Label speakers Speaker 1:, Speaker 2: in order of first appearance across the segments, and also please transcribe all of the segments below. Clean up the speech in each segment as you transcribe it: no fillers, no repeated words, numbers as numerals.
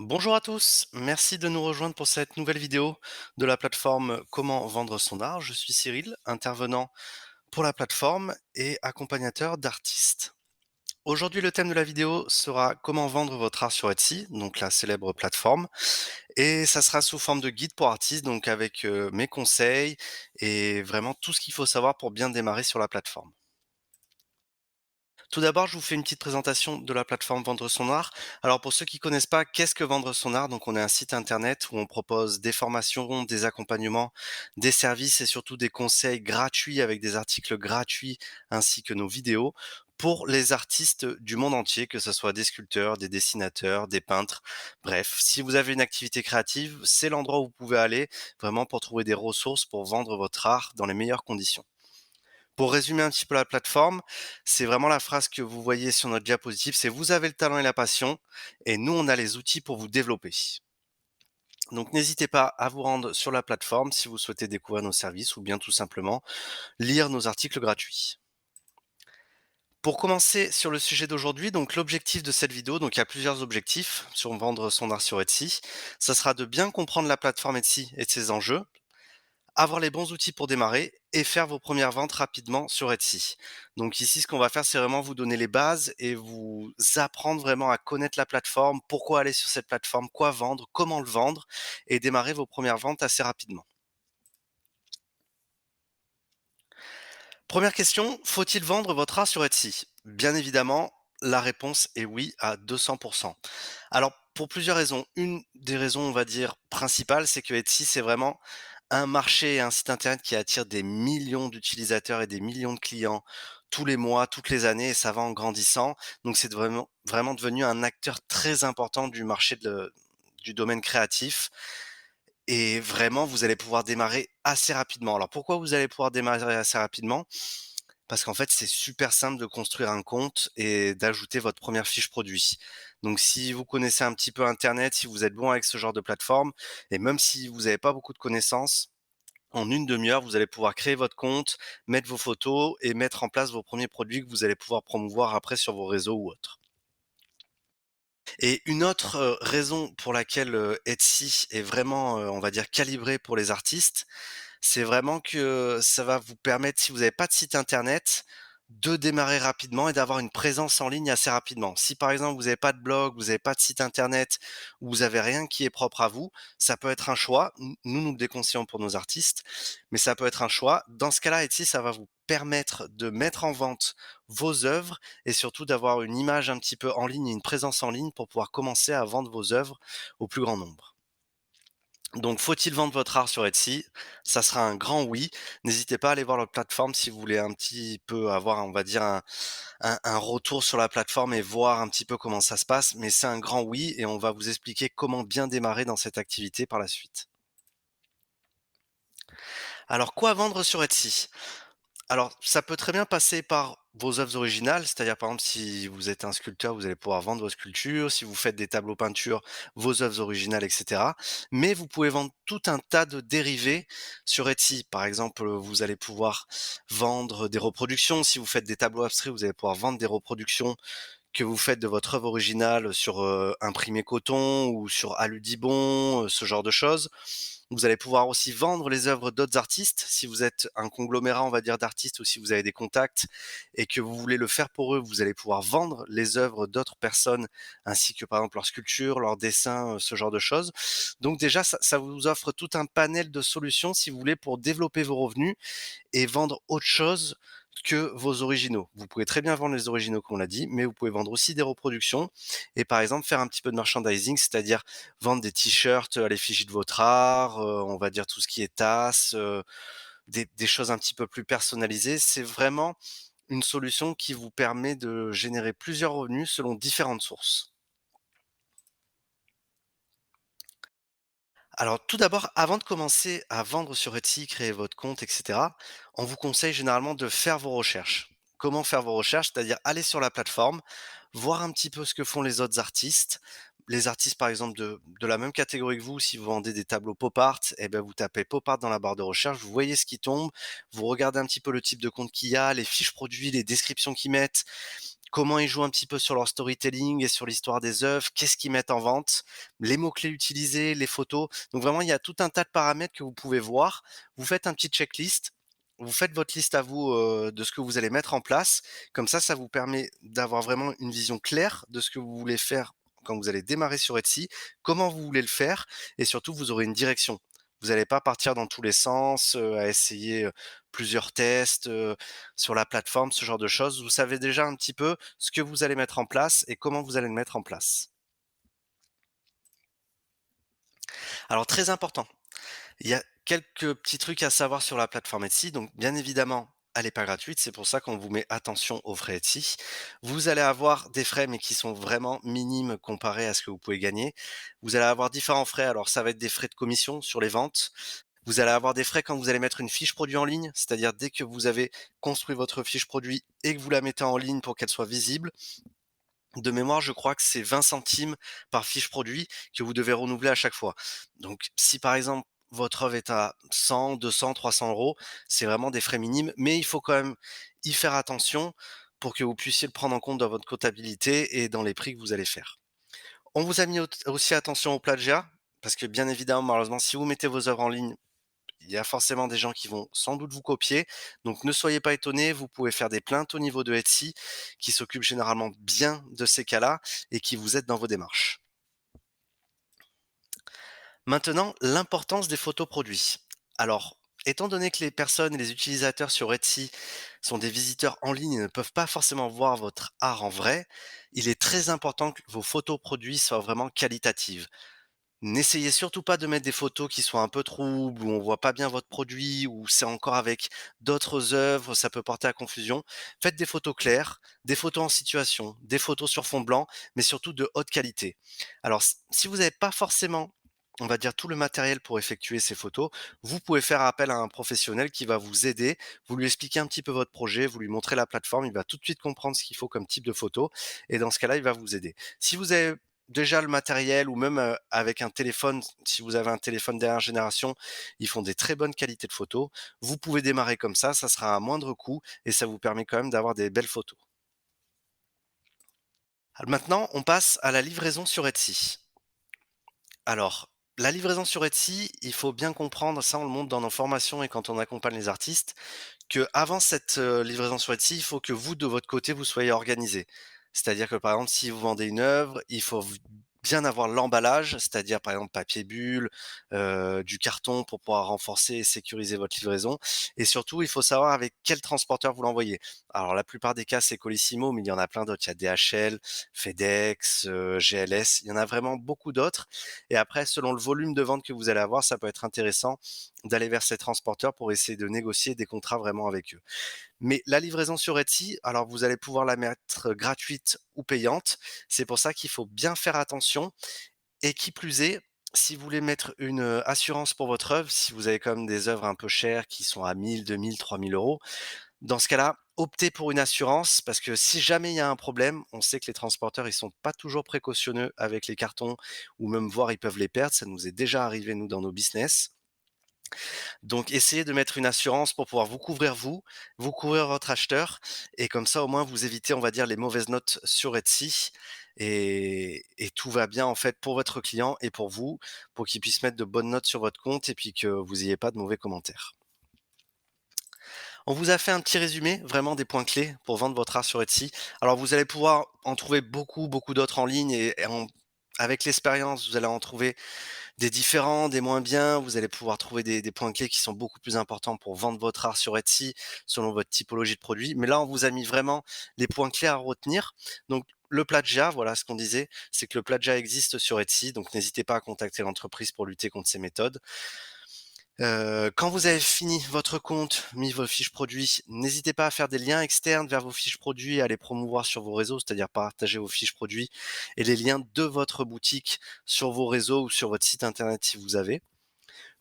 Speaker 1: Bonjour à tous, merci de nous rejoindre pour cette nouvelle vidéo de la plateforme Comment vendre son art. Je suis Cyril, intervenant pour la plateforme et accompagnateur d'artistes. Aujourd'hui, le thème de la vidéo sera comment vendre votre art sur Etsy, donc la célèbre plateforme, et ça sera sous forme de guide pour artistes, donc avec mes conseils et vraiment tout ce qu'il faut savoir pour bien démarrer sur la plateforme. Tout d'abord, je vous fais une petite présentation de la plateforme Vendre son art. Alors pour ceux qui connaissent pas, qu'est-ce que Vendre son art? Donc on est un site internet où on propose des formations, des accompagnements, des services et surtout des conseils gratuits avec des articles gratuits ainsi que nos vidéos pour les artistes du monde entier, que ce soit des sculpteurs, des dessinateurs, des peintres. Bref, si vous avez une activité créative, c'est l'endroit où vous pouvez aller vraiment pour trouver des ressources pour vendre votre art dans les meilleures conditions. Pour résumer un petit peu la plateforme, c'est vraiment la phrase que vous voyez sur notre diapositive, c'est: «Vous avez le talent et la passion et nous, on a les outils pour vous développer». Donc n'hésitez pas à vous rendre sur la plateforme si vous souhaitez découvrir nos services ou bien tout simplement lire nos articles gratuits. Pour commencer sur le sujet d'aujourd'hui, donc l'objectif de cette vidéo, donc il y a plusieurs objectifs sur vendre son art sur Etsy. Ça sera de bien comprendre la plateforme Etsy et de ses enjeux, avoir les bons outils pour démarrer et faire vos premières ventes rapidement sur Etsy. Donc ici, ce qu'on va faire, c'est vraiment vous donner les bases et vous apprendre vraiment à connaître la plateforme, pourquoi aller sur cette plateforme, quoi vendre, comment le vendre et démarrer vos premières ventes assez rapidement. Première question, faut-il vendre votre art sur Etsy? Bien évidemment, la réponse est oui à 200%. Alors, pour plusieurs raisons. Une des raisons, on va dire, principales, c'est que Etsy, c'est vraiment un marché et un site internet qui attire des millions d'utilisateurs et des millions de clients tous les mois, toutes les années, et ça va en grandissant. Donc, c'est vraiment devenu un acteur très important du marché du domaine créatif. Et vraiment, vous allez pouvoir démarrer assez rapidement. Alors, pourquoi vous allez pouvoir démarrer assez rapidement? Parce qu'en fait, c'est super simple de construire un compte et d'ajouter votre première fiche produit. Donc si vous connaissez un petit peu internet, si vous êtes bon avec ce genre de plateforme et même si vous n'avez pas beaucoup de connaissances, en une demi-heure, vous allez pouvoir créer votre compte, mettre vos photos et mettre en place vos premiers produits que vous allez pouvoir promouvoir après sur vos réseaux ou autres. Et une autre, raison pour laquelle, Etsy est vraiment, on va dire calibré pour les artistes, c'est vraiment que ça va vous permettre, si vous n'avez pas de site internet, de démarrer rapidement et d'avoir une présence en ligne assez rapidement. Si par exemple vous n'avez pas de blog, vous n'avez pas de site internet, ou vous avez rien qui est propre à vous, ça peut être un choix. Nous le déconseillons pour nos artistes, mais ça peut être un choix. Dans ce cas-là, Etsy, ça va vous permettre de mettre en vente vos œuvres et surtout d'avoir une image un petit peu en ligne et une présence en ligne pour pouvoir commencer à vendre vos œuvres au plus grand nombre. Donc, faut-il vendre votre art sur Etsy? Ça sera un grand oui. N'hésitez pas à aller voir leur plateforme si vous voulez un petit peu avoir, on va dire, un retour sur la plateforme et voir un petit peu comment ça se passe. Mais c'est un grand oui et on va vous expliquer comment bien démarrer dans cette activité par la suite. Alors, quoi vendre sur Etsy? Alors, ça peut très bien passer par vos œuvres originales, c'est-à-dire, par exemple, si vous êtes un sculpteur, vous allez pouvoir vendre vos sculptures, si vous faites des tableaux peinture, vos œuvres originales, et cetera. Mais vous pouvez vendre tout un tas de dérivés sur Etsy. Par exemple, vous allez pouvoir vendre des reproductions. Si vous faites des tableaux abstraits, vous allez pouvoir vendre des reproductions que vous faites de votre œuvre originale sur, imprimé coton ou sur Aludibon, ce genre de choses. Vous allez pouvoir aussi vendre les œuvres d'autres artistes. Si vous êtes un conglomérat, on va dire, d'artistes ou si vous avez des contacts et que vous voulez le faire pour eux, vous allez pouvoir vendre les œuvres d'autres personnes ainsi que, par exemple, leurs sculptures, leurs dessins, ce genre de choses. Donc déjà, ça vous offre tout un panel de solutions, si vous voulez, pour développer vos revenus et vendre autre chose que vos originaux. Vous pouvez très bien vendre les originaux comme on l'a dit, mais vous pouvez vendre aussi des reproductions et par exemple faire un petit peu de merchandising, c'est-à-dire vendre des t-shirts à l'effigie de votre art, on va dire tout ce qui est tasses, des choses un petit peu plus personnalisées. C'est vraiment une solution qui vous permet de générer plusieurs revenus selon différentes sources. Alors tout d'abord, avant de commencer à vendre sur Etsy, créer votre compte, et cetera, on vous conseille généralement de faire vos recherches. Comment faire vos recherches? C'est-à-dire aller sur la plateforme, voir un petit peu ce que font les autres artistes. Les artistes, par exemple, de la même catégorie que vous, si vous vendez des tableaux pop art, eh ben, vous tapez pop art dans la barre de recherche, vous voyez ce qui tombe, vous regardez un petit peu le type de compte qu'il y a, les fiches produits, les descriptions qu'ils mettent, comment ils jouent un petit peu sur leur storytelling et sur l'histoire des œuvres, qu'est-ce qu'ils mettent en vente, les mots-clés utilisés, les photos. Donc vraiment, il y a tout un tas de paramètres que vous pouvez voir. Vous faites un petit checklist, vous faites votre liste à vous, de ce que vous allez mettre en place. Comme ça vous permet d'avoir vraiment une vision claire de ce que vous voulez faire quand vous allez démarrer sur Etsy, comment vous voulez le faire et surtout vous aurez une direction. Vous n'allez pas partir dans tous les sens, à essayer, plusieurs tests, sur la plateforme, ce genre de choses. Vous savez déjà un petit peu ce que vous allez mettre en place et comment vous allez le mettre en place. Alors très important, il y a quelques petits trucs à savoir sur la plateforme Etsy. Donc, bien évidemment, elle n'est pas gratuite. C'est pour ça qu'on vous met attention aux frais Etsy. Vous allez avoir des frais, mais qui sont vraiment minimes comparés à ce que vous pouvez gagner. Vous allez avoir différents frais. Alors, ça va être des frais de commission sur les ventes. Vous allez avoir des frais quand vous allez mettre une fiche produit en ligne, c'est-à-dire dès que vous avez construit votre fiche produit et que vous la mettez en ligne pour qu'elle soit visible. De mémoire, je crois que c'est 20 centimes par fiche produit que vous devez renouveler à chaque fois. Donc, si par exemple votre œuvre est à 100, 200, 300 €, c'est vraiment des frais minimes, mais il faut quand même y faire attention pour que vous puissiez le prendre en compte dans votre comptabilité et dans les prix que vous allez faire. On vous a mis aussi attention au plagiat, parce que bien évidemment, malheureusement, si vous mettez vos œuvres en ligne, il y a forcément des gens qui vont sans doute vous copier. Donc ne soyez pas étonnés, vous pouvez faire des plaintes au niveau de Etsy, qui s'occupe généralement bien de ces cas-là et qui vous aident dans vos démarches. Maintenant, l'importance des photos produits. Alors, étant donné que les personnes et les utilisateurs sur Etsy sont des visiteurs en ligne et ne peuvent pas forcément voir votre art en vrai, il est très important que vos photos produits soient vraiment qualitatives. N'essayez surtout pas de mettre des photos qui soient un peu troubles, où on voit pas bien votre produit, ou c'est encore avec d'autres œuvres, ça peut porter à confusion. Faites des photos claires, des photos en situation, des photos sur fond blanc, mais surtout de haute qualité. Alors, si vous n'avez pas forcément, on va dire, tout le matériel pour effectuer ces photos, vous pouvez faire appel à un professionnel qui va vous aider. Vous lui expliquez un petit peu votre projet, vous lui montrez la plateforme, il va tout de suite comprendre ce qu'il faut comme type de photo, et dans ce cas-là, il va vous aider. Si vous avez déjà le matériel ou même, avec un téléphone, si vous avez un téléphone dernière génération, ils font des très bonnes qualités de photos. Vous pouvez démarrer comme ça sera à moindre coût et ça vous permet quand même d'avoir des belles photos. Maintenant, on passe à la livraison sur Etsy. Alors, la livraison sur Etsy, il faut bien comprendre, ça on le montre dans nos formations et quand on accompagne les artistes, que avant cette, livraison sur Etsy, il faut que vous, de votre côté, vous soyez organisé. C'est-à-dire que, par exemple, si vous vendez une œuvre, il faut bien avoir l'emballage, c'est-à-dire, par exemple, papier bulle, du carton pour pouvoir renforcer et sécuriser votre livraison et surtout, il faut savoir avec quel transporteur vous l'envoyez. Alors la plupart des cas, c'est Colissimo, mais il y en a plein d'autres. Il y a DHL, FedEx, GLS, il y en a vraiment beaucoup d'autres et après, selon le volume de vente que vous allez avoir, ça peut être intéressant d'aller vers ces transporteurs pour essayer de négocier des contrats vraiment avec eux. Mais la livraison sur Etsy, alors vous allez pouvoir la mettre gratuite ou payante. C'est pour ça qu'il faut bien faire attention et qui plus est, si vous voulez mettre une, assurance pour votre œuvre, si vous avez quand même des œuvres un peu chères qui sont à 1 000, 2 000, 3 000 €, dans ce cas-là, optez pour une assurance parce que si jamais il y a un problème, on sait que les transporteurs, ils sont pas toujours précautionneux avec les cartons ou même voire ils peuvent les perdre. Ça nous est déjà arrivé nous dans nos business. Donc essayez de mettre une assurance pour pouvoir vous couvrir vous, vous couvrir votre acheteur et comme ça au moins vous évitez, on va dire, les mauvaises notes sur Etsy et tout va bien en fait pour votre client et pour vous, pour qu'il puisse mettre de bonnes notes sur votre compte et puis que vous ayez pas de mauvais commentaires. On vous a fait un petit résumé vraiment des points clés pour vendre votre art sur Etsy. Alors vous allez pouvoir en trouver beaucoup, beaucoup d'autres en ligne avec l'expérience, vous allez en trouver des différents, des moins bien, vous allez pouvoir trouver des points clés qui sont beaucoup plus importants pour vendre votre art sur Etsy, selon votre typologie de produit. Mais là, on vous a mis vraiment les points clés à retenir. Donc, le plagiat, voilà ce qu'on disait, c'est que le plagiat existe sur Etsy, donc n'hésitez pas à contacter l'entreprise pour lutter contre ces méthodes. Quand vous avez fini votre compte, mis vos fiches produits, n'hésitez pas à faire des liens externes vers vos fiches produits et à les promouvoir sur vos réseaux, c'est-à-dire partager vos fiches produits et les liens de votre boutique sur vos réseaux ou sur votre site internet si vous avez.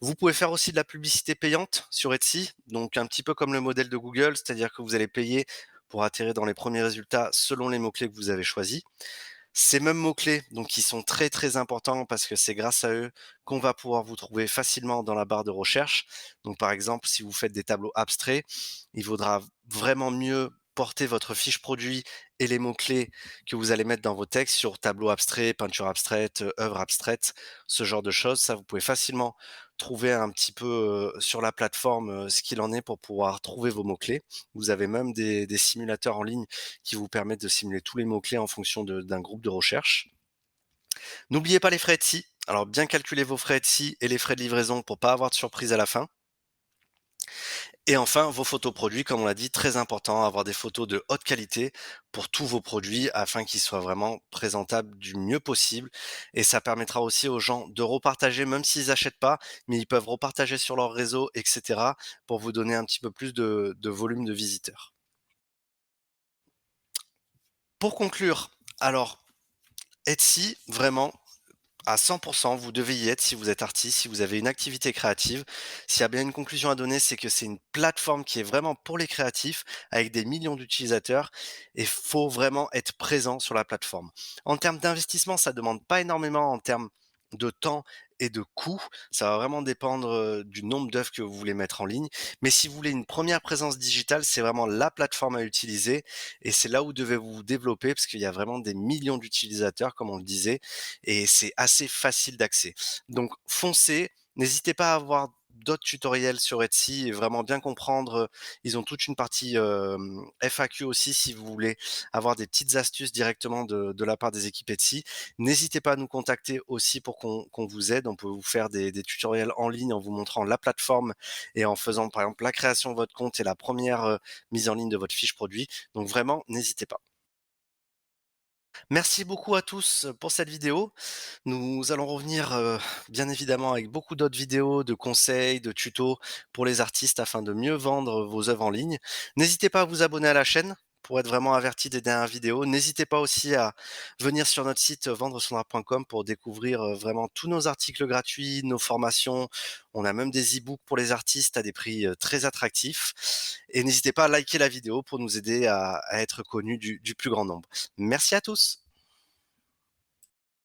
Speaker 1: Vous pouvez faire aussi de la publicité payante sur Etsy, donc un petit peu comme le modèle de Google, c'est-à-dire que vous allez payer pour atterrir dans les premiers résultats selon les mots-clés que vous avez choisis. Ces mêmes mots-clés, donc qui sont très, très importants parce que c'est grâce à eux qu'on va pouvoir vous trouver facilement dans la barre de recherche. Donc par exemple, si vous faites des tableaux abstraits, il vaudra vraiment mieux porter votre fiche produit et les mots-clés que vous allez mettre dans vos textes sur tableau abstrait, peinture abstraite, œuvre abstraite, ce genre de choses. Ça, vous pouvez facilement trouver un petit peu, sur la plateforme, ce qu'il en est pour pouvoir trouver vos mots-clés. Vous avez même des simulateurs en ligne qui vous permettent de simuler tous les mots-clés en fonction d'un groupe de recherche. N'oubliez pas les frais Etsy. Alors bien calculer vos frais Etsy et les frais de livraison pour pas avoir de surprise à la fin. Et enfin, vos photos produits, comme on l'a dit, très important, avoir des photos de haute qualité pour tous vos produits afin qu'ils soient vraiment présentables du mieux possible. Et ça permettra aussi aux gens de repartager, même s'ils n'achètent pas, mais ils peuvent repartager sur leur réseau, etc., pour vous donner un petit peu plus de volume de visiteurs. Pour conclure, alors, Etsy, vraiment, à 100%, vous devez y être si vous êtes artiste, si vous avez une activité créative. S'il y a bien une conclusion à donner, c'est que c'est une plateforme qui est vraiment pour les créatifs, avec des millions d'utilisateurs, et faut vraiment être présent sur la plateforme. En termes d'investissement, ça demande pas énormément en termes de temps et de coûts. Ça va vraiment dépendre du nombre d'œuvres que vous voulez mettre en ligne. Mais si vous voulez une première présence digitale, c'est vraiment la plateforme à utiliser et c'est là où devez vous vous développer parce qu'il y a vraiment des millions d'utilisateurs, comme on le disait, et c'est assez facile d'accès. Donc foncez, n'hésitez pas à avoir d'autres tutoriels sur Etsy et vraiment bien comprendre, ils ont toute une partie, FAQ aussi si vous voulez avoir des petites astuces directement de la part des équipes Etsy. N'hésitez pas à nous contacter aussi pour qu'on vous aide. On peut vous faire des tutoriels en ligne en vous montrant la plateforme et en faisant par exemple la création de votre compte et la première mise en ligne de votre fiche produit. Donc vraiment, n'hésitez pas. Merci beaucoup à tous pour cette vidéo. Nous allons revenir, bien évidemment avec beaucoup d'autres vidéos de conseils, de tutos pour les artistes afin de mieux vendre vos œuvres en ligne. N'hésitez pas à vous abonner à la chaîne pour être vraiment averti des dernières vidéos. N'hésitez pas aussi à venir sur notre site vendresonart.com pour découvrir, vraiment tous nos articles gratuits, nos formations. On a même des e-books pour les artistes à des prix, très attractifs et n'hésitez pas à liker la vidéo pour nous aider à être connus du plus grand nombre. Merci à tous.